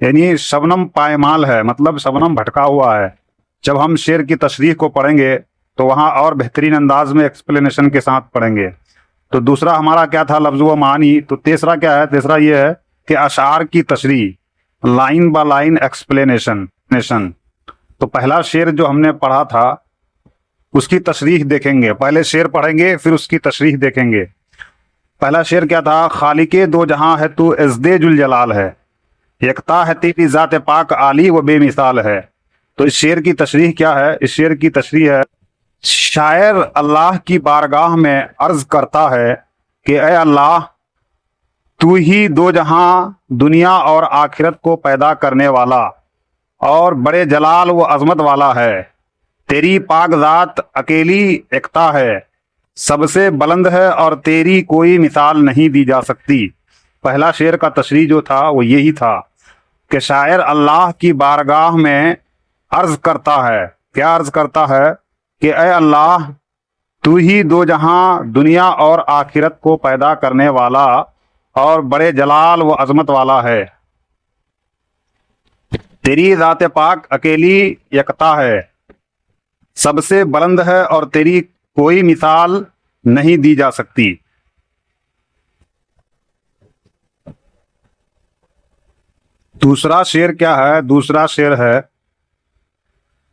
یعنی شبنم پائمال ہے، مطلب شبنم بھٹکا ہوا ہے۔ جب ہم شعر کی تشریح کو پڑھیں گے تو وہاں اور بہترین انداز میں ایکسپلینیشن کے ساتھ پڑھیں گے۔ تو دوسرا ہمارا کیا تھا، لفظ و معانی۔ تو تیسرا کیا ہے، تیسرا یہ ہے کہ اشعار کی تشریح، لائن با لائن ایکسپلینیشن۔ تو پہلا شعر جو ہم نے پڑھا تھا اس کی تشریح دیکھیں گے، پہلے شعر پڑھیں گے پھر اس کی تشریح دیکھیں گے۔ پہلا شعر کیا تھا، خالق دو جہاں ہے تو ازد ذوالجلال ہے، یکتا ہے تیری ذات پاک عالی و بے مثال ہے۔ تو اس شعر کی تشریح کیا ہے، اس شعر کی تشریح ہے، شاعر اللہ کی بارگاہ میں عرض کرتا ہے کہ اے اللہ، تو ہی دو جہاں دنیا اور آخرت کو پیدا کرنے والا اور بڑے جلال و عظمت والا ہے، تیری پاک ذات اکیلی یکتا ہے، سب سے بلند ہے اور تیری کوئی مثال نہیں دی جا سکتی۔ پہلا شعر کا تشریح جو تھا وہ یہی تھا کہ شاعر اللہ کی بارگاہ میں عرض کرتا ہے، کیا عرض کرتا ہے کہ اے اللہ، تو ہی دو جہاں دنیا اور آخرت کو پیدا کرنے والا اور بڑے جلال و عظمت والا ہے، تیری ذات پاک اکیلی یکتا ہے، سب سے بلند ہے اور تیری کوئی مثال نہیں دی جا سکتی۔ دوسرا شعر کیا ہے، دوسرا شعر ہے،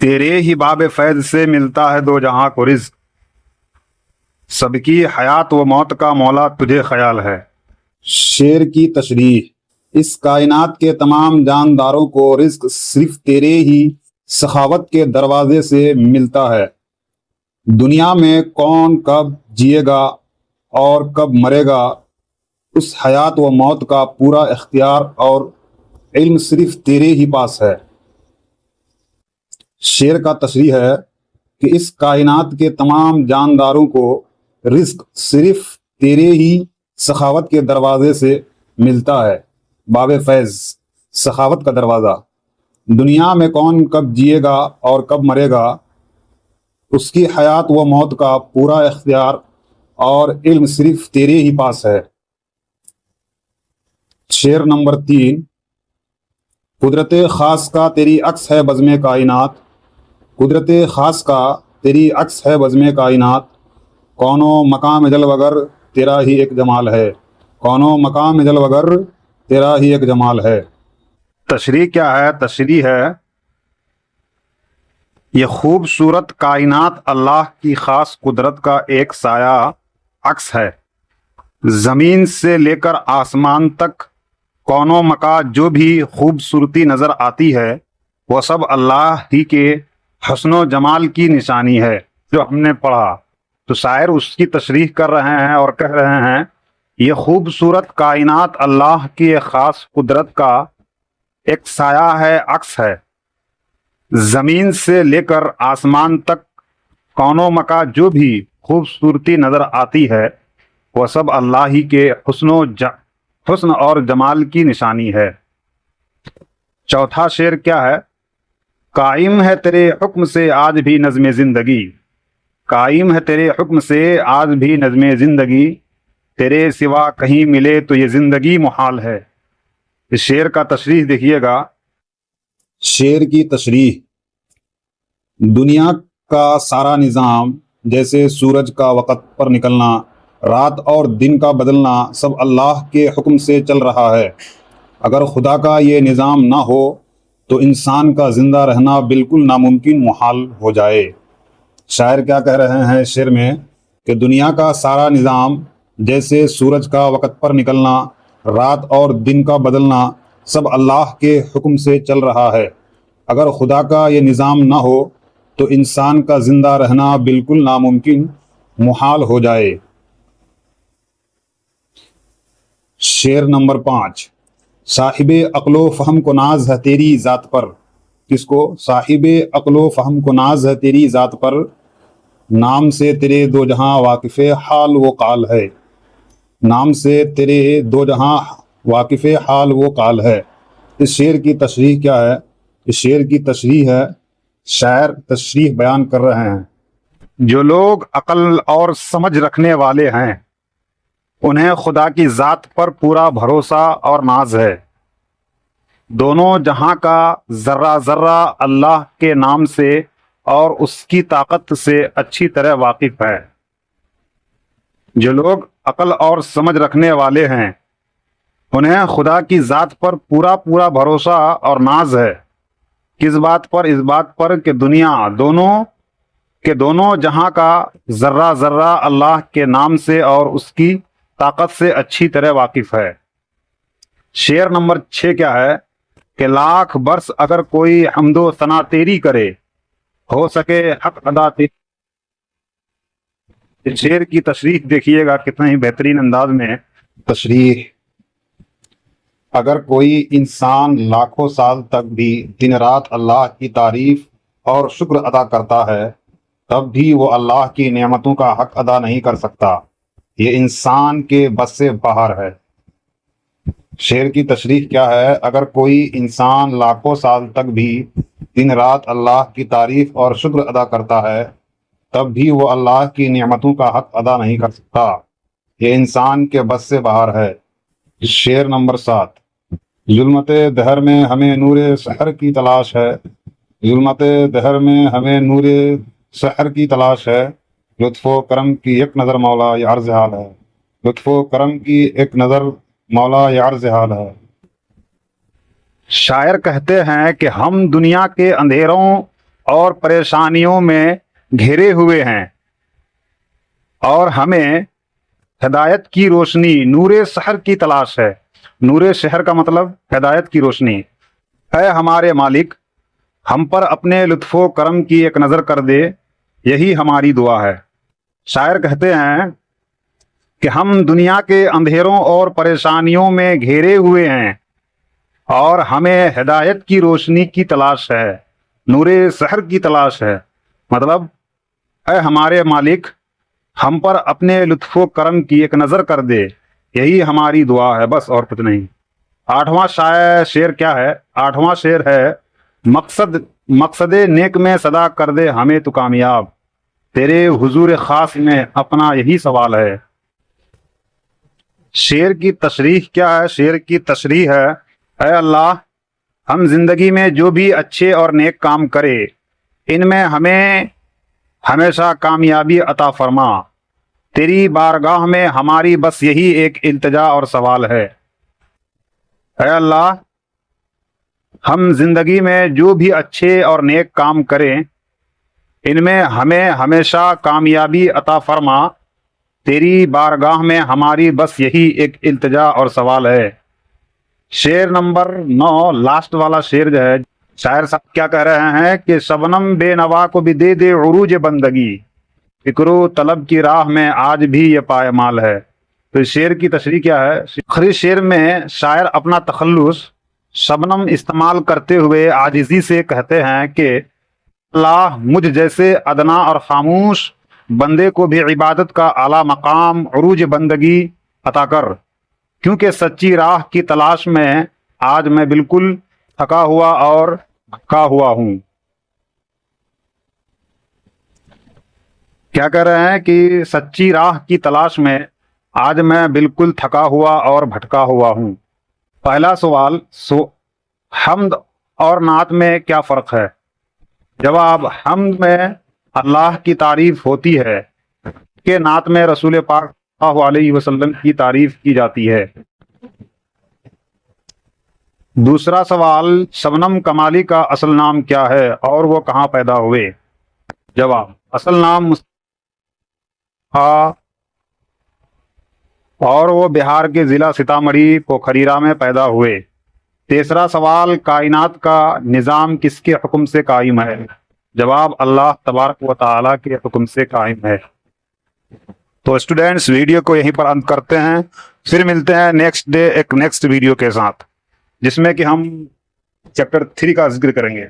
تیرے ہی باب فیض سے ملتا ہے دو جہاں کو رزق، سب کی حیات و موت کا مولا تجھے خیال ہے۔ شعر کی تشریح، اس کائنات کے تمام جانداروں کو رزق صرف تیرے ہی سخاوت کے دروازے سے ملتا ہے۔ دنیا میں کون کب جیے گا اور کب مرے گا، اس حیات و موت کا پورا اختیار اور علم صرف تیرے ہی پاس ہے۔ شعر کا تشریح ہے کہ اس کائنات کے تمام جانداروں کو رزق صرف تیرے ہی سخاوت کے دروازے سے ملتا ہے۔ باب فیض، سخاوت کا دروازہ۔ دنیا میں کون کب جیے گا اور کب مرے گا، اس کی حیات و موت کا پورا اختیار اور علم صرف تیرے ہی پاس ہے۔ شعر نمبر 3، قدرت خاص کا تیری عکس ہے بزم کائنات، قدرت خاص کا تیری عکس ہے بزم کائنات، کونو مقام جل وگر تیرا ہی ایک جمال ہے، کونو مقام جل وگر تیرا ہی ایک جمال ہے۔ تشریح کیا ہے، تشریح ہے، یہ خوبصورت کائنات اللہ کی خاص قدرت کا ایک سایہ عکس ہے۔ زمین سے لے کر آسمان تک کونوں مکا جو بھی خوبصورتی نظر آتی ہے وہ سب اللہ ہی کے حسن و جمال کی نشانی ہے۔ جو ہم نے پڑھا تو شاعر اس کی تشریح کر رہے ہیں اور کہہ رہے ہیں یہ خوبصورت کائنات اللہ کی ایک خاص قدرت کا ایک سایہ ہے، عکس ہے۔ زمین سے لے کر آسمان تک کونوں مکا جو بھی خوبصورتی نظر آتی ہے وہ سب اللہ ہی کے حسن اور جمال کی نشانی ہے۔ چوتھا شعر کیا ہے، قائم ہے تیرے حکم سے آج بھی نظم زندگی، قائم ہے تیرے حکم سے آج بھی نظم زندگی، تیرے سوا کہیں ملے تو یہ زندگی محال ہے۔ اس شعر کا تشریح دیکھیے گا۔ شعر کی تشریح، دنیا کا سارا نظام، جیسے سورج کا وقت پر نکلنا، رات اور دن کا بدلنا، سب اللہ کے حکم سے چل رہا ہے۔ اگر خدا کا یہ نظام نہ ہو تو انسان کا زندہ رہنا بالکل ناممکن، محال ہو جائے۔ شاعر کیا کہہ رہے ہیں شعر میں کہ دنیا کا سارا نظام، جیسے سورج کا وقت پر نکلنا، رات اور دن کا بدلنا، سب اللہ کے حکم سے چل رہا ہے۔ اگر خدا کا یہ نظام نہ ہو تو انسان کا زندہ رہنا بالکل ناممکن، محال ہو جائے۔ شعر نمبر 5، صاحب عقل و فہم کو ناز ہے تیری ذات پر، کس کو؟ صاحب عقل و فہم کو ناز ہے تیری ذات پر، نام سے تیرے دو جہاں واقف حال و قال ہے، نام سے تیرے دو جہاں واقف حال و قال ہے۔ اس شعر کی تشریح کیا ہے؟ اس شعر کی تشریح ہے، شاعر تشریح بیان کر رہے ہیں، جو لوگ عقل اور سمجھ رکھنے والے ہیں انہیں خدا کی ذات پر پورا بھروسہ اور ناز ہے۔ دونوں جہاں کا ذرہ ذرہ اللہ کے نام سے اور اس کی طاقت سے اچھی طرح واقف ہے۔ جو لوگ عقل اور سمجھ رکھنے والے ہیں انہیں خدا کی ذات پر پورا پورا بھروسہ اور ناز ہے۔ کس بات پر؟ اس بات پر کہ دنیا دونوں جہاں کا ذرہ ذرہ اللہ کے نام سے اور اس کی طاقت سے اچھی طرح واقف ہے۔ شعر نمبر 6 کیا ہے کہ لاکھ برس اگر کوئی حمد و ثنا تیری کرے، ہو سکے حق ادا تیری۔ اس شعر کی تشریح دیکھیے گا کتنا ہی بہترین انداز میں تشریح۔ اگر کوئی انسان لاکھوں سال تک بھی دن رات اللہ کی تعریف اور شکر ادا کرتا ہے تب بھی وہ اللہ کی نعمتوں کا حق ادا نہیں کر سکتا۔ یہ انسان کے بس سے باہر ہے۔ شعر کی تشریح کیا ہے؟ اگر کوئی انسان لاکھوں سال تک بھی دن رات اللہ کی تعریف اور شکر ادا کرتا ہے تب بھی وہ اللہ کی نعمتوں کا حق ادا نہیں کر سکتا۔ یہ انسان کے بس سے باہر ہے۔ شعر نمبر 7، ظلمت دہر میں ہمیں نور سحر کی تلاش ہے، ظلمت دہر میں ہمیں نور سحر کی تلاش ہے، لطف و کرم کی ایک نظر مولا یہ عرض حال ہے، لطف و کرم کی ایک نظر مولا یہ عرض حال ہے۔ شاعر کہتے ہیں کہ ہم دنیا کے اندھیروں اور پریشانیوں میں گھرے ہوئے ہیں اور ہمیں ہدایت کی روشنی نور سحر کی تلاش ہے۔ نور سحر کا مطلب ہدایت کی روشنی۔ اے ہمارے مالک، ہم پر اپنے لطف و کرم کی ایک نظر کر دے، یہی ہماری دعا ہے۔ شاعر کہتے ہیں کہ ہم دنیا کے اندھیروں اور پریشانیوں میں گھیرے ہوئے ہیں اور ہمیں ہدایت کی روشنی کی تلاش ہے، نور سحر کی تلاش ہے۔ مطلب اے ہمارے مالک، ہم پر اپنے لطف و کرم کی ایک نظر کر دے، یہی ہماری دعا ہے، بس اور کچھ نہیں۔ 8واں شعر کیا ہے؟ 8واں شعر ہے مقصد نیک میں صدا کر دے ہمیں تو کامیاب، تیرے حضور خاص میں اپنا یہی سوال ہے۔ شعر کی تشریح کیا ہے؟ شعر کی تشریح ہے اے اللہ، ہم زندگی میں جو بھی اچھے اور نیک کام کرے ان میں ہمیں ہمیشہ کامیابی عطا فرما، تیری بارگاہ میں ہماری بس یہی ایک التجا اور سوال ہے۔ اے اللہ، ہم زندگی میں جو بھی اچھے اور نیک کام کریں ان میں ہمیں ہمیشہ کامیابی عطا فرما، تیری بارگاہ میں ہماری بس یہی ایک التجا اور سوال ہے۔ شعر نمبر 9 لاسٹ والا شعر جو ہے، شاعر صاحب کیا کہہ رہے ہیں کہ شبنم بے نوا کو بھی دے دے عروج بندگی، فکر و طلب کی راہ میں آج بھی یہ پائمال ہے۔ تو اس شعر کی تشریح کیا ہے؟ آخری شعر میں شاعر اپنا تخلص شبنم استعمال کرتے ہوئے عاجزی سے کہتے ہیں کہ اللہ، مجھ جیسے ادنا اور خاموش بندے کو بھی عبادت کا اعلیٰ مقام عروج بندگی عطا کر، کیونکہ سچی راہ کی تلاش میں آج میں بالکل تھکا ہوا اور بھٹکا ہوا ہوں۔ کیا کہہ رہے ہیں کہ سچی راہ کی تلاش میں آج میں بالکل تھکا ہوا اور بھٹکا ہوا ہوں۔ پہلا سوال، حمد اور نعت میں کیا فرق ہے؟ جواب، حمد میں اللہ کی تعریف ہوتی ہے کہ نعت میں رسول پاک صلی اللہ علیہ وسلم کی تعریف کی جاتی ہے۔ دوسرا سوال، شبنم کمالی کا اصل نام کیا ہے اور وہ کہاں پیدا ہوئے؟ جواب، اصل نام اور وہ بہار کے ضلع سیتامڑھی پوکھریرا میں پیدا ہوئے۔ تیسرا سوال، کائنات کا نظام کس کے حکم سے قائم ہے؟ جواب، اللہ تبارک و تعالیٰ کے حکم سے قائم ہے۔ تو اسٹوڈینٹس، ویڈیو کو یہیں پر اند کرتے ہیں، پھر ملتے ہیں نیکسٹ ڈے ایک نیکسٹ ویڈیو کے ساتھ جس میں کہ ہم چیپٹر 3 کا ذکر کریں گے۔